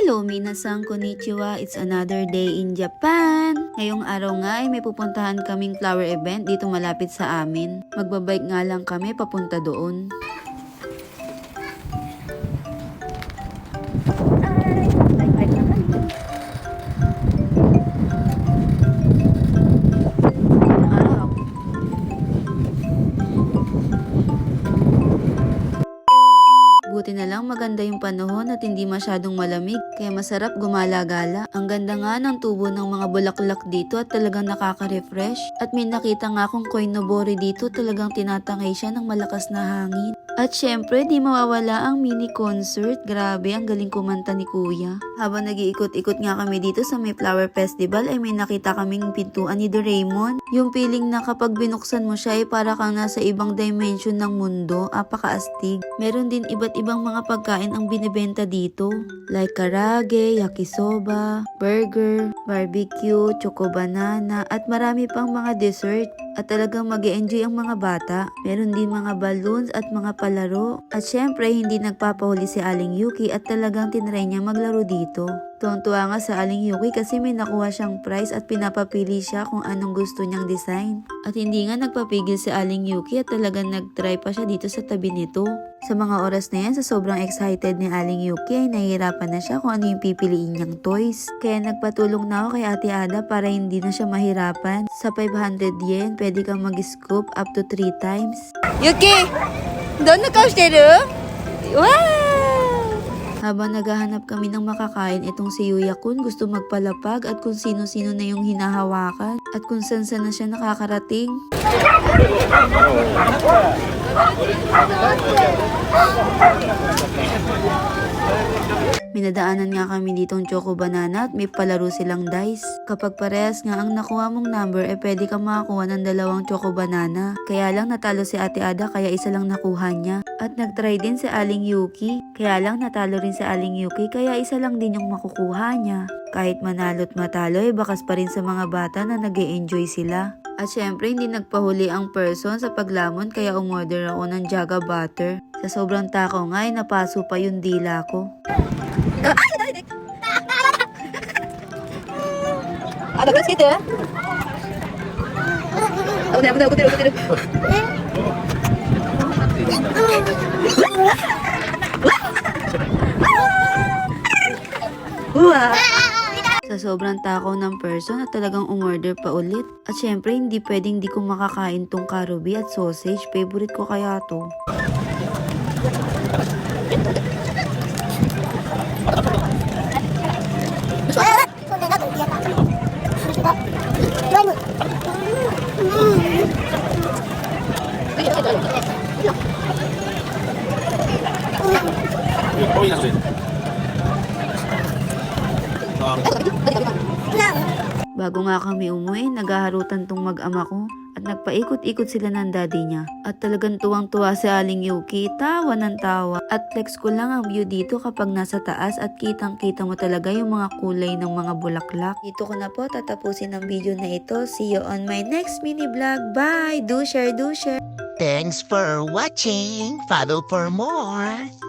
Hello, minasan konnichiwa. It's another day in Japan. Ngayong araw nga ay may pupuntahan kaming flower event dito malapit sa amin. Magbabike nga lang kami papunta doon. Buti na lang maganda yung panahon at hindi masyadong malamig, kaya masarap gumala-gala. Ang ganda nga ng tubo ng mga bulaklak dito at talagang nakaka-refresh. At may nakita nga akong koinobori dito, talagang tinatangay siya ng malakas na hangin. At syempre, di mawawala ang mini concert. Grabe, ang galing kumanta ni Kuya. Habang nag-iikot-ikot nga kami dito sa may flower festival, ay may nakita kaming pintuan ni Doraemon. Yung feeling na kapag binuksan mo siya ay para kang nasa ibang dimension ng mundo, apaka-astig. Meron din iba't ibang mga pagkain ang binibenta dito. Like karage, yakisoba, burger, barbecue, choco banana, at marami pang mga dessert. At talagang mag-e-enjoy ang mga bata. Meron din mga balloons at mga palaro. At syempre, hindi nagpapahuli si Aling Yuki at talagang tinry niya maglaro dito. Tuwang-tuwa nga sa Aling Yuki kasi may nakuha siyang prize at pinapapili siya kung anong gusto niyang design. At hindi nga nagpapigil si Aling Yuki at talagang nag-try pa siya dito sa tabi nito. Sa mga oras na yan, sa sobrang excited ni Aling Yuki ay nahihirapan na siya kung ano yung pipiliin niyang toys. Kaya nagpatulong na ako kay Ate Ada para hindi na siya mahirapan. Sa 500 yen, pwede kang mag-scoop up to 3 times. Yuki! Doon na kaushiteru? Wow! Habang naghahanap kami ng makakain, itong si Yuya-kun gusto magpalapag at kung sino-sino na yung hinahawakan at kung saan na siya nakakarating. Minadaanan nga kami ditong choco banana at may palaro silang dice. Kapag parehas nga ang nakuha mong number, pwede kang makakuha ng 2 choco banana. Kaya lang natalo si Ate Ada kaya isa lang nakuha niya. At nagtry din si Aling Yuki. Kaya lang natalo rin si Aling Yuki kaya isa lang din yung makukuha niya. Kahit manalo't matalo bakas pa rin sa mga bata na nag-e-enjoy sila. At syempre hindi nagpahuli ang person sa paglamon kaya umorder ako ng Jaga butter. Sa sobrang takaw nga napaso pa yung dila ko. Bagus gitu ya. Aku tidur. Sa sobrang takaw ng person at talagang umorder pa ulit. At syempre hindi pwedeng di ko makakain tong karubi at sausage. Favorite ko kaya to. Bago nga kami umuwi, naghaharutan tong mag-ama ko at nagpaikot-ikot sila ng daddy niya. At talagang tuwang-tuwa si Aling Yuki, tawa ng tawa. At flex ko lang ang view dito kapag nasa taas at kitang-kita mo talaga yung mga kulay ng mga bulaklak. Dito ko na po tatapusin ang video na ito. See you on my next mini vlog. Bye! Do share! Thanks for watching. Follow for more.